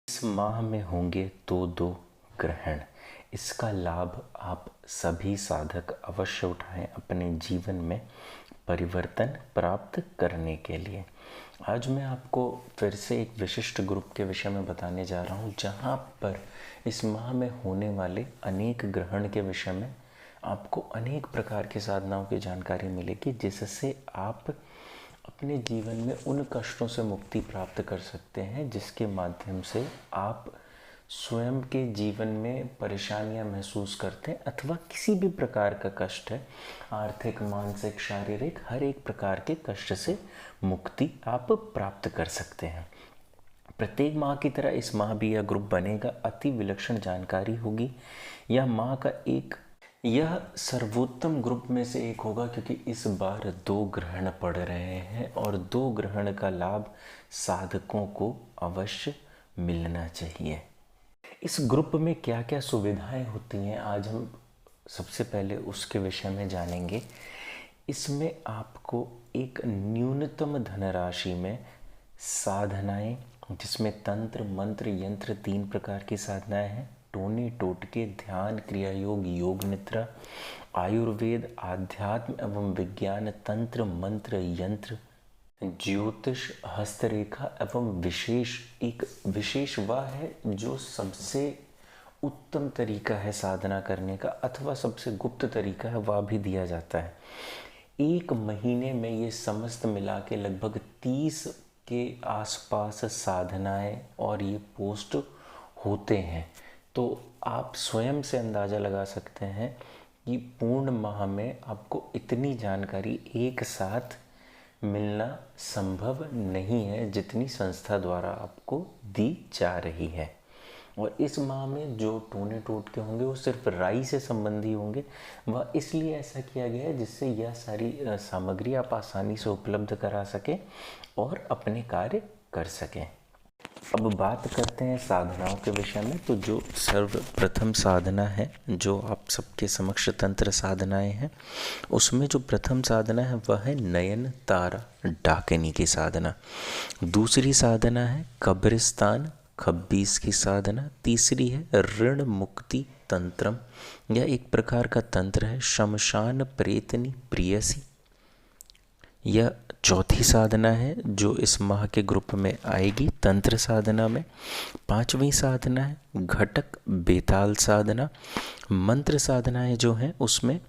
इस माह में होंगे तो दो ग्रहण। इसका लाभ आप सभी साधक अवश्य उठाएं अपने जीवन में परिवर्तन प्राप्त करने के लिए। आज मैं आपको फिर से एक विशिष्ट ग्रुप के विषय में बताने जा रहा हूँ, जहाँ पर इस माह में होने वाले अनेक ग्रहण के विषय में आपको अनेक प्रकार की साधनाओं की जानकारी मिलेगी, जिससे आप अपने जीवन में उन कष्टों से मुक्ति प्राप्त कर सकते हैं जिसके माध्यम से आप स्वयं के जीवन में परेशानियां महसूस करते हैं, अथवा किसी भी प्रकार का कष्ट है, आर्थिक, मानसिक, शारीरिक, हर एक प्रकार के कष्ट से मुक्ति आप प्राप्त कर सकते हैं। प्रत्येक माह की तरह इस माह भी यह ग्रुप बनेगा। अति विलक्षण जानकारी होगी। यह सर्वोत्तम ग्रुप में से एक होगा, क्योंकि इस बार दो ग्रहण पड़ रहे हैं और दो ग्रहण का लाभ साधकों को अवश्य मिलना चाहिए। इस ग्रुप में क्या क्या सुविधाएं होती हैं, आज हम सबसे पहले उसके विषय में जानेंगे। इसमें आपको एक न्यूनतम धनराशि में साधनाएं, जिसमें तंत्र, मंत्र, यंत्र, 3 प्रकार की साधनाएं हैं। टोने टोटके, ध्यान, क्रिया योग, योग निद्रा, आयुर्वेद, आध्यात्म एवं विज्ञान, तंत्र, मंत्र, यंत्र, ज्योतिष, हस्तरेखा एवं विशेष वह है जो सबसे उत्तम तरीका है साधना करने का, अथवा सबसे गुप्त तरीका है, वह भी दिया जाता है। 1 महीने में ये समस्त मिला के लगभग 30 के आसपास साधनाएं और ये पोस्ट होते हैं। तो आप स्वयं से अंदाज़ा लगा सकते हैं कि पूर्ण माह में आपको इतनी जानकारी एक साथ मिलना संभव नहीं है जितनी संस्था द्वारा आपको दी जा रही है। और इस माह में जो टोने टोटके होंगे वो सिर्फ राई से संबंधी होंगे। वह इसलिए ऐसा किया गया है जिससे यह सारी सामग्री आप आसानी से उपलब्ध करा सकें और अपने कार्य कर सकें। अब बात करते हैं साधनाओं के विषय में। तो जो सर्वप्रथम साधना है, जो आप सबके समक्ष तंत्र साधनाएं हैं, उसमें जो प्रथम साधना है वह है नयन तारा डाकिनी की साधना। दूसरी साधना है कब्रिस्तान खब्बीस की साधना। तीसरी है ऋण मुक्ति तंत्रम, यह एक प्रकार का तंत्र है। शमशान प्रेतनी प्रियसी, यह चौथी साधना है जो इस माह के ग्रुप में आएगी तंत्र साधना में। 5वीं साधना है घटक बेताल साधना। मंत्र साधनाएं जो हैं उसमें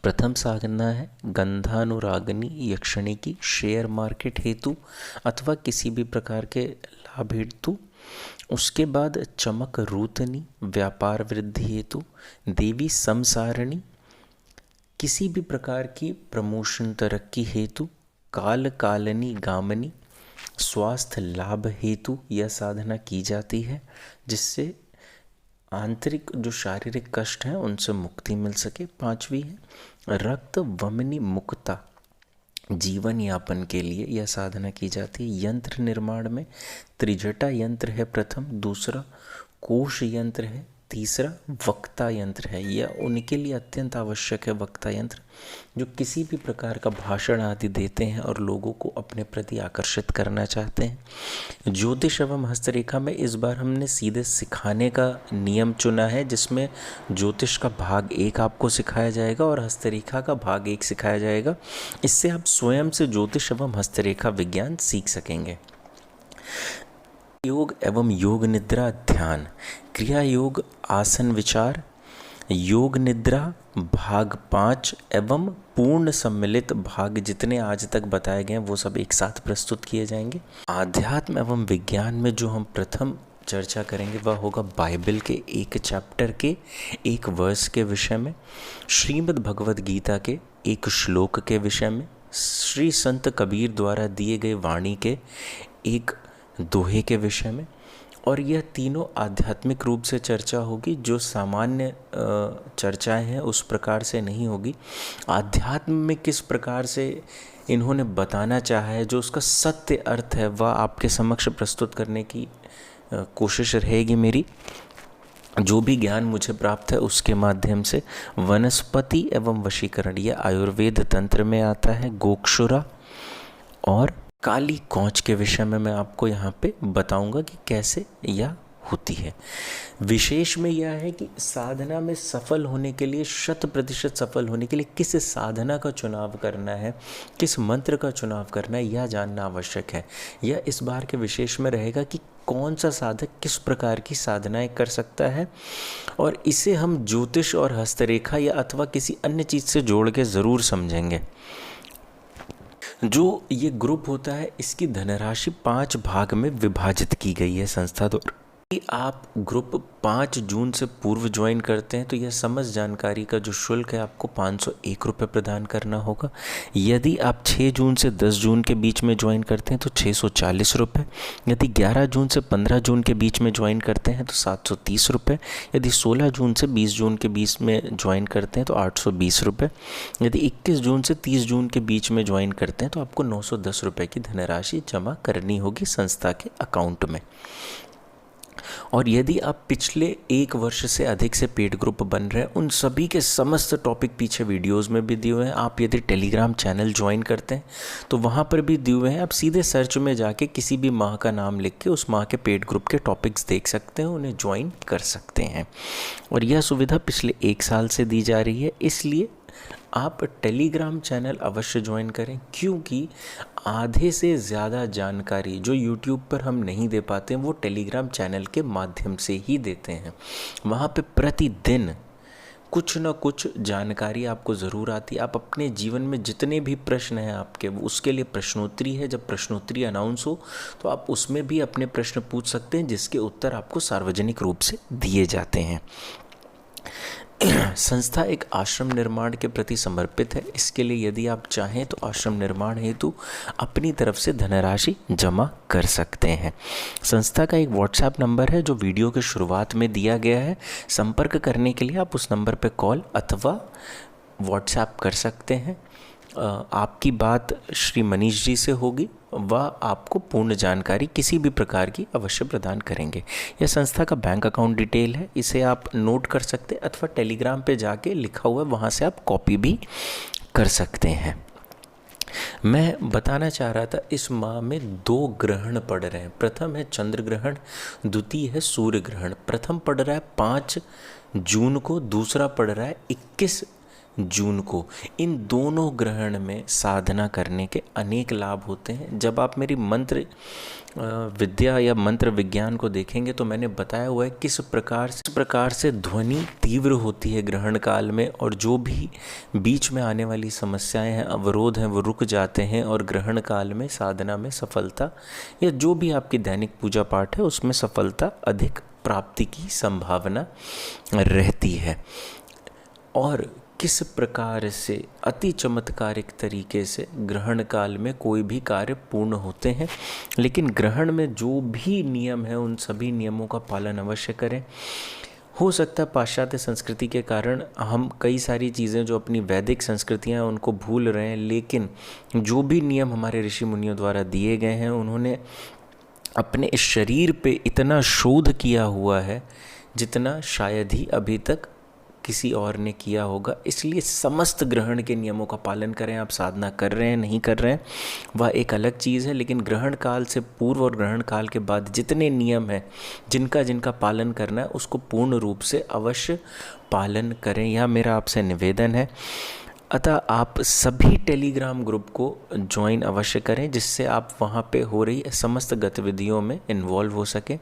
प्रथम साधना है गंधानुरागनी यक्षिणी की, शेयर मार्केट हेतु अथवा किसी भी प्रकार के लाभ हेतु। उसके बाद चमक रूतनी व्यापार वृद्धि हेतु। देवी समसारणी, किसी भी प्रकार की प्रमोशन तरक्की हेतु। काल कालनी गामनी, स्वास्थ्य लाभ हेतु यह साधना की जाती है, जिससे आंतरिक जो शारीरिक कष्ट हैं उनसे मुक्ति मिल सके। 5वीं है रक्त वमनी मुक्ता, जीवन यापन के लिए यह साधना की जाती है। यंत्र निर्माण में त्रिजटा यंत्र है प्रथम, दूसरा कोश यंत्र है, तीसरा वक्ता यंत्र है। यह उनके लिए अत्यंत आवश्यक है, वक्ता यंत्र, जो किसी भी प्रकार का भाषण आदि देते हैं और लोगों को अपने प्रति आकर्षित करना चाहते हैं। ज्योतिष एवं हस्तरेखा में इस बार हमने सीधे सिखाने का नियम चुना है, जिसमें ज्योतिष का भाग 1 आपको सिखाया जाएगा और हस्तरेखा का भाग 1 सिखाया जाएगा। इससे आप स्वयं से ज्योतिष एवं हस्तरेखा विज्ञान सीख सकेंगे। योग एवं योग निद्रा ध्यान, क्रिया योग आसन विचार, योग निद्रा भाग 5 एवं पूर्ण सम्मिलित भाग जितने आज तक बताए गए हैं वो सब एक साथ प्रस्तुत किए जाएंगे। आध्यात्म एवं विज्ञान में जो हम प्रथम चर्चा करेंगे वह होगा बाइबल के एक चैप्टर के एक वर्स के विषय में, श्रीमद् भगवद गीता के एक श्लोक के विषय में, श्री संत कबीर द्वारा दिए गए वाणी के एक दोहे के विषय में। और यह तीनों आध्यात्मिक रूप से चर्चा होगी, जो सामान्य चर्चाएं हैं उस प्रकार से नहीं होगी। आध्यात्म में किस प्रकार से इन्होंने बताना चाहा है, जो उसका सत्य अर्थ है, वह आपके समक्ष प्रस्तुत करने की कोशिश रहेगी मेरी। जो भी ज्ञान मुझे प्राप्त है उसके माध्यम से। वनस्पति एवं वशीकरण, यह आयुर्वेद तंत्र में आता है। गोक्षुरा और काली कौच के विषय में मैं आपको यहाँ पे बताऊंगा कि कैसे यह होती है। विशेष में यह है कि साधना में सफल होने के लिए, 100% सफल होने के लिए किस साधना का चुनाव करना है, किस मंत्र का चुनाव करना है, यह जानना आवश्यक है। यह इस बार के विशेष में रहेगा कि कौन सा साधक किस प्रकार की साधनाएं कर सकता है, और इसे हम ज्योतिष और हस्तरेखा या अथवा किसी अन्य चीज़ से जोड़ के ज़रूर समझेंगे। जो ये ग्रुप होता है, इसकी धनराशि 5 भाग में विभाजित की गई है संस्था द्वारा। यदि आप ग्रुप 5 जून से पूर्व ज्वाइन करते हैं तो यह समस्त जानकारी का जो शुल्क है आपको 501 रुपये प्रदान करना होगा। यदि आप 6 जून से 10 जून के बीच में ज्वाइन करते हैं तो 640 रुपये। यदि 11 जून से 15 जून के बीच में ज्वाइन करते हैं तो 730 रुपये। यदि 16 जून से 20 जून के बीच में ज्वाइन करते हैं तो 820 रुपये। यदि 21 जून से 30 जून के बीच में ज्वाइन करते हैं तो आपको 910 रुपये की धनराशि जमा करनी होगी संस्था के अकाउंट में। और यदि आप पिछले 1 वर्ष से अधिक से पेड ग्रुप बन रहे हैं, उन सभी के समस्त टॉपिक पीछे वीडियोस में भी दिए हुए हैं। आप यदि टेलीग्राम चैनल ज्वाइन करते हैं तो वहाँ पर भी दिए हुए हैं। आप सीधे सर्च में जाके किसी भी माह का नाम लिख के उस माह के पेड ग्रुप के टॉपिक्स देख सकते हैं, उन्हें ज्वाइन कर सकते हैं। और यह सुविधा पिछले 1 साल से दी जा रही है, इसलिए आप टेलीग्राम चैनल अवश्य ज्वाइन करें, क्योंकि आधे से ज़्यादा जानकारी जो यूट्यूब पर हम नहीं दे पाते हैं वो टेलीग्राम चैनल के माध्यम से ही देते हैं। वहाँ पे प्रतिदिन कुछ न कुछ जानकारी आपको ज़रूर आती है। आप अपने जीवन में जितने भी प्रश्न हैं आपके, उसके लिए प्रश्नोत्तरी है। जब प्रश्नोत्तरी अनाउंस हो तो आप उसमें भी अपने प्रश्न पूछ सकते हैं, जिसके उत्तर आपको सार्वजनिक रूप से दिए जाते हैं। संस्था एक आश्रम निर्माण के प्रति समर्पित है। इसके लिए यदि आप चाहें तो आश्रम निर्माण हेतु अपनी तरफ से धनराशि जमा कर सकते हैं। संस्था का एक व्हाट्सएप नंबर है जो वीडियो के शुरुआत में दिया गया है। संपर्क करने के लिए आप उस नंबर पर कॉल अथवा व्हाट्सएप कर सकते हैं। आपकी बात श्री मनीष जी से होगी, वह आपको पूर्ण जानकारी किसी भी प्रकार की अवश्य प्रदान करेंगे। यह संस्था का बैंक अकाउंट डिटेल है, इसे आप नोट कर सकते हैं अथवा टेलीग्राम पे जाके लिखा हुआ है वहाँ से आप कॉपी भी कर सकते हैं। मैं बताना चाह रहा था, इस माह में 2 ग्रहण पड़ रहे हैं। प्रथम है चंद्र ग्रहण, द्वितीय है सूर्य ग्रहण। प्रथम पड़ रहा है 5 जून को, दूसरा पड़ रहा है 21 जून को। इन दोनों ग्रहण में साधना करने के अनेक लाभ होते हैं। जब आप मेरी मंत्र विद्या या मंत्र विज्ञान को देखेंगे तो मैंने बताया हुआ है किस प्रकार से ध्वनि तीव्र होती है ग्रहण काल में, और जो भी बीच में आने वाली समस्याएं हैं, अवरोध हैं, वो रुक जाते हैं और ग्रहण काल में साधना में सफलता या जो भी आपकी दैनिक पूजा पाठ है उसमें सफलता अधिक प्राप्ति की संभावना रहती है। और किस प्रकार से अति चमत्कारिक तरीके से ग्रहण काल में कोई भी कार्य पूर्ण होते हैं। लेकिन ग्रहण में जो भी नियम है उन सभी नियमों का पालन अवश्य करें। हो सकता है पाश्चात्य संस्कृति के कारण हम कई सारी चीज़ें जो अपनी वैदिक संस्कृतियां हैं उनको भूल रहे हैं, लेकिन जो भी नियम हमारे ऋषि मुनियों द्वारा दिए गए हैं उन्होंने अपने इस शरीर पे इतना शोध किया हुआ है जितना शायद ही अभी तक किसी और ने किया होगा। इसलिए समस्त ग्रहण के नियमों का पालन करें। आप साधना कर रहे हैं नहीं कर रहे हैं वह एक अलग चीज़ है, लेकिन ग्रहण काल से पूर्व और ग्रहण काल के बाद जितने नियम हैं जिनका पालन करना है उसको पूर्ण रूप से अवश्य पालन करें, यह मेरा आपसे निवेदन है। अतः आप सभी टेलीग्राम ग्रुप को ज्वाइन अवश्य करें, जिससे आप वहाँ पे हो रही समस्त गतिविधियों में इन्वॉल्व हो सकें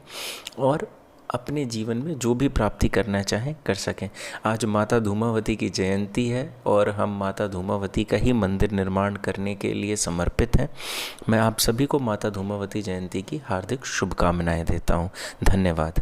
और अपने जीवन में जो भी प्राप्ति करना चाहें कर सकें। आज माता धूमावती की जयंती है और हम माता धूमावती का ही मंदिर निर्माण करने के लिए समर्पित हैं। मैं आप सभी को माता धूमावती जयंती की हार्दिक शुभकामनाएं देता हूं। धन्यवाद।